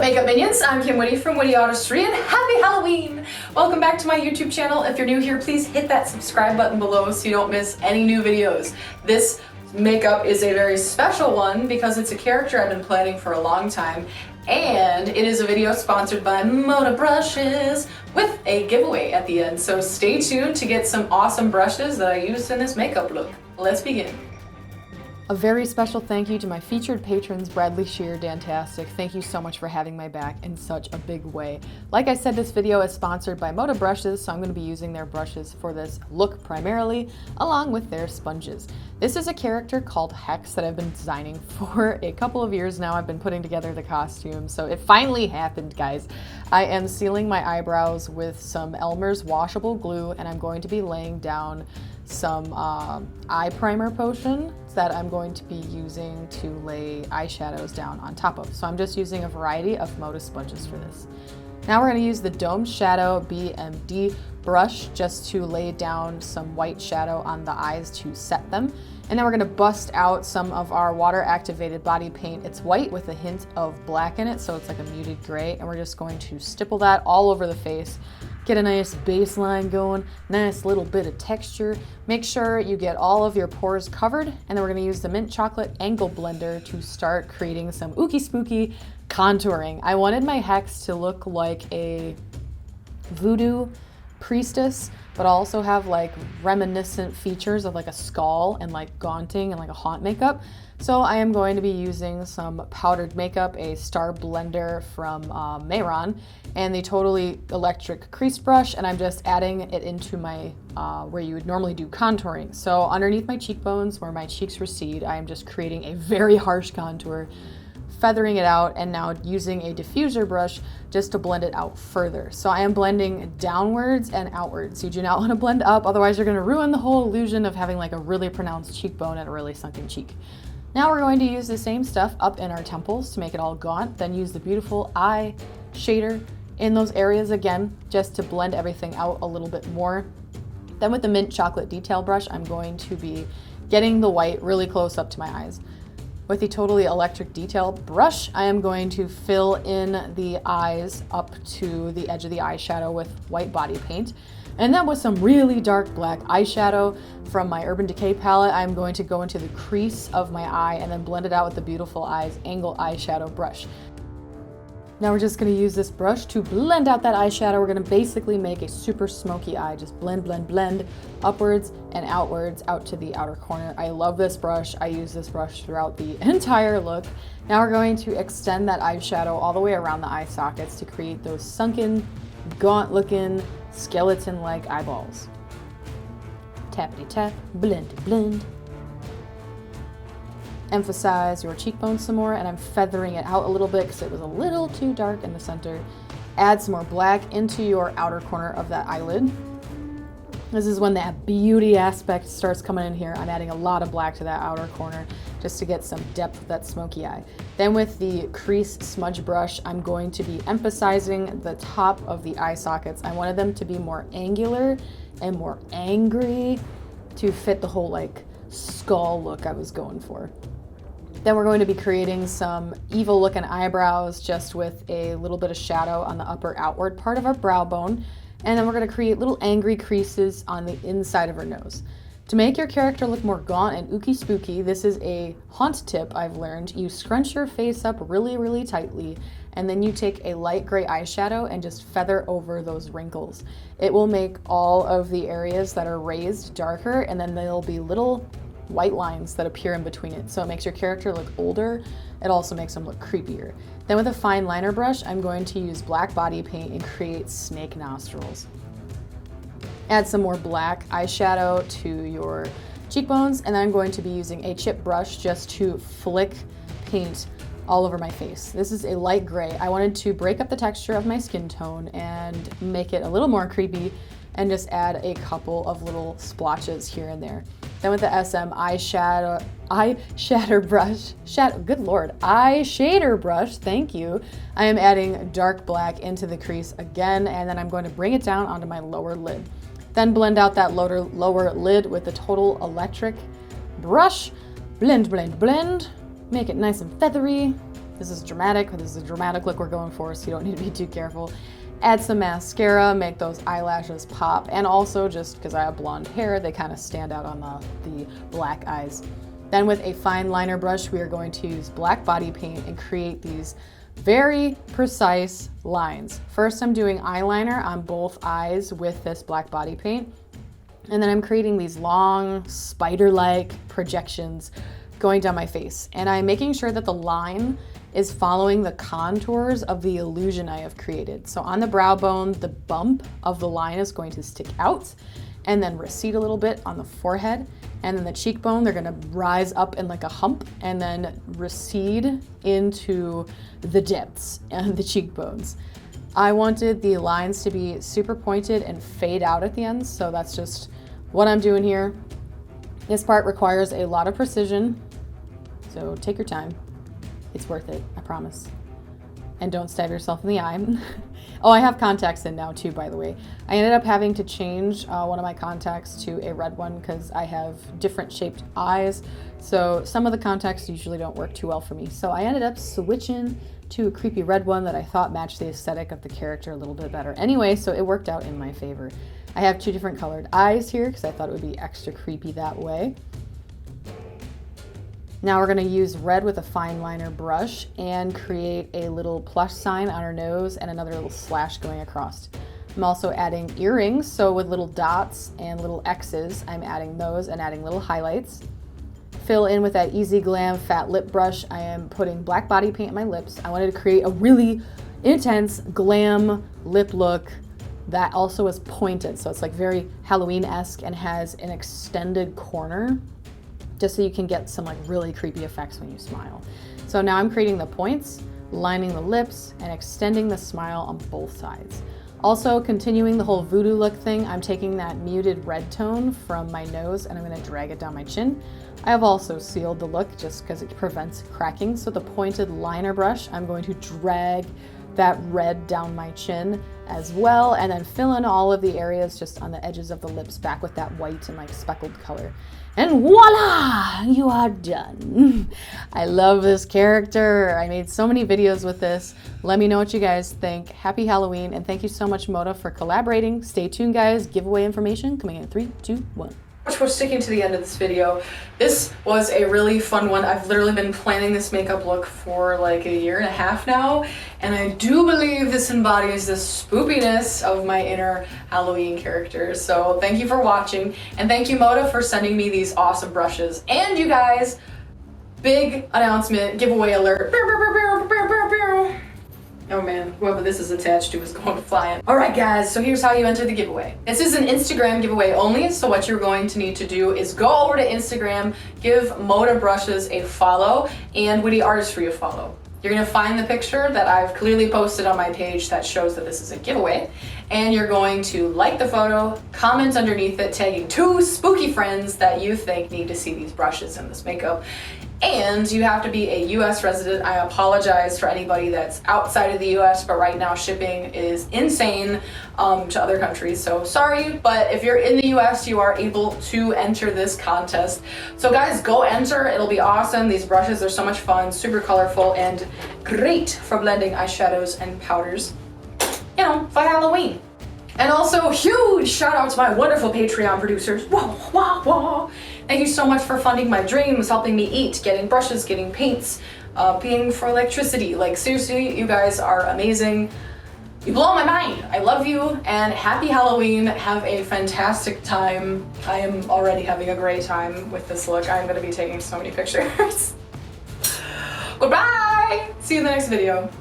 Makeup Minions? I'm Kim Witte from WitteArtistry, and happy Halloween! Welcome back to my YouTube channel. If you're new here, please hit that subscribe button below so you don't miss any new videos. This makeup is a very special one because it's a character I've been planning for a long time, and it is a video sponsored by Moda Brushes with a giveaway at the end. So stay tuned to get some awesome brushes that I used in this makeup look. Let's begin. A very special thank you to my featured patrons, Bradley Shear, Dantastic. Thank you so much for having my back in such a big way. Like I said, this video is sponsored by Moda Brushes, so I'm going to be using their brushes for this look primarily, along with their sponges. This is a character called Hex that I've been designing for a couple of years now. I've been putting together the costume, so it finally happened, guys. I am sealing my eyebrows with some Elmer's washable glue, and I'm going to be laying down some eye primer potion that I'm going to be using to lay eyeshadows down on top of. So I'm just using a variety of Moda sponges for this. Now we're going to use the Domed Shadow BMD brush just to lay down some white shadow on the eyes to set them. And then we're going to bust out some of our water activated body paint. It's white with a hint of black in it, so it's like a muted gray, and we're just going to stipple that all over the face. Get a nice baseline going, nice little bit of texture. Make sure you get all of your pores covered, and then we're going to use the Mint Chocolate Angle Blender to start creating some ooky spooky contouring. I wanted my Hex to look like a Voodoo Priestess, but also have like reminiscent features of like a skull and like gaunting and like a haunt makeup. So I am going to be using some powdered makeup, a Star Blender from Mayron, and the Totally Electric Crease brush, and I'm just adding it into my, where you would normally do contouring. So underneath my cheekbones, where my cheeks recede, I am just creating a very harsh contour, feathering it out, and now using a diffuser brush just to blend it out further. So I am blending downwards and outwards. You do not want to blend up, otherwise you're going to ruin the whole illusion of having like a really pronounced cheekbone and a really sunken cheek. Now we're going to use the same stuff up in our temples to make it all gaunt, then use the beautiful eye shader in those areas again, just to blend everything out a little bit more. Then with the Mint Chocolate Detail brush, I'm going to be getting the white really close up to my eyes. With the Totally Electric Detail brush, I am going to fill in the eyes up to the edge of the eyeshadow with white body paint. And then with some really dark black eyeshadow from my Urban Decay palette, I'm going to go into the crease of my eye and then blend it out with the Beautiful Eyes Angle Eyeshadow brush. Now we're just going to use this brush to blend out that eyeshadow. We're going to basically make a super smoky eye. Just blend, blend, blend upwards and outwards out to the outer corner. I love this brush. I use this brush throughout the entire look. Now we're going to extend that eyeshadow all the way around the eye sockets to create those sunken, gaunt looking, skeleton-like eyeballs. Tappity tap, blend, blend. Emphasize your cheekbones some more, and I'm feathering it out a little bit because it was a little too dark in the center. Add some more black into your outer corner of that eyelid. This is when that beauty aspect starts coming in here. I'm adding a lot of black to that outer corner just to get some depth of that smoky eye. Then with the Crease Smudge brush, I'm going to be emphasizing the top of the eye sockets. I wanted them to be more angular and more angry to fit the whole like skull look I was going for. Then we're going to be creating some evil looking eyebrows just with a little bit of shadow on the upper outward part of our brow bone. And then we're going to create little angry creases on the inside of her nose. To make your character look more gaunt and ooky spooky, this is a haunt tip I've learned. You scrunch your face up really, really tightly, and then you take a light gray eyeshadow and just feather over those wrinkles. It will make all of the areas that are raised darker, and then there'll be little white lines that appear in between it. So it makes your character look older. It also makes them look creepier. Then with a fine liner brush, I'm going to use black body paint and create snake nostrils. Add some more black eyeshadow to your cheekbones, and then I'm going to be using a chip brush just to flick paint all over my face. This is a light gray. I wanted to break up the texture of my skin tone and make it a little more creepy, and just add a couple of little splotches here and there. Then with the SM eye shader brush, thank you. I am adding dark black into the crease again, and then I'm going to bring it down onto my lower lid. Then blend out that lower lid with the Total Electric brush. Blend, blend, blend. Make it nice and feathery. This is dramatic. This is a dramatic look we're going for, so you don't need to be too careful. Add some mascara, make those eyelashes pop, and also just because I have blonde hair, they kind of stand out on the black eyes. Then with a fine liner brush, we are going to use black body paint and create these very precise lines. First, I'm doing eyeliner on both eyes with this black body paint. And then I'm creating these long spider-like projections going down my face. And I'm making sure that the line is following the contours of the illusion I have created. So on the brow bone, the bump of the line is going to stick out and then recede a little bit on the forehead. And then the cheekbone, they're gonna rise up in like a hump and then recede into the depths and the cheekbones. I wanted the lines to be super pointed and fade out at the ends, so that's just what I'm doing here. This part requires a lot of precision, so take your time. It's worth it, I promise. And don't stab yourself in the eye. Oh, I have contacts in now too, by the way. I ended up having to change one of my contacts to a red one because I have different shaped eyes. So some of the contacts usually don't work too well for me. So I ended up switching to a creepy red one that I thought matched the aesthetic of the character a little bit better. Anyway, so it worked out in my favor. I have two different colored eyes here because I thought it would be extra creepy that way. Now we're gonna use red with a fine liner brush and create a little plush sign on her nose and another little slash going across. I'm also adding earrings, so with little dots and little X's, I'm adding those and adding little highlights. Fill in with that easy Glam Flat Lip brush. I am putting black body paint on my lips. I wanted to create a really intense glam lip look that also is pointed, so it's like very Halloween-esque and has an extended corner, just so you can get some like really creepy effects when you smile. So now I'm creating the points, lining the lips, and extending the smile on both sides. Also, continuing the whole voodoo look thing, I'm taking that muted red tone from my nose and I'm gonna drag it down my chin. I have also sealed the look just because it prevents cracking. So the pointed liner brush, I'm going to drag that red down my chin as well, and then fill in all of the areas just on the edges of the lips back with that white and like speckled color. And voila, you are done. I love this character. I made so many videos with this. Let me know what you guys think. Happy Halloween, and thank you so much, Moda, for collaborating. Stay tuned, guys. Giveaway information coming in 3, 2, 1. For sticking to the end of this video. This was a really fun one. I've literally been planning this makeup look for like 1.5 years now, and I do believe this embodies the spoopiness of my inner Halloween character. So thank you for watching, and thank you, Moda, for sending me these awesome brushes. And you guys, big announcement, giveaway alert. Oh man, whoever this is attached to is going flying. All right guys, so here's how you enter the giveaway. This is an Instagram giveaway only, so what you're going to need to do is go over to Instagram, give Moda Brushes a follow and WitteArtistry a follow. You're gonna find the picture that I've clearly posted on my page that shows that this is a giveaway, and you're going to like the photo, comment underneath it, tagging 2 spooky friends that you think need to see these brushes and this makeup. And you have to be a US resident. I apologize for anybody that's outside of the US, but right now shipping is insane to other countries, so sorry. But if you're in the US, you are able to enter this contest. So guys, go enter, it'll be awesome. These brushes are so much fun, super colorful, and great for blending eyeshadows and powders, you know, for Halloween. And also, huge shout out to my wonderful Patreon producers. Whoa, whoa, whoa. Thank you so much for funding my dreams, helping me eat, getting brushes, getting paints, paying for electricity. Like seriously, you guys are amazing. You blow my mind. I love you, and happy Halloween. Have a fantastic time. I am already having a great time with this look. I'm gonna be taking so many pictures. Goodbye! See you in the next video.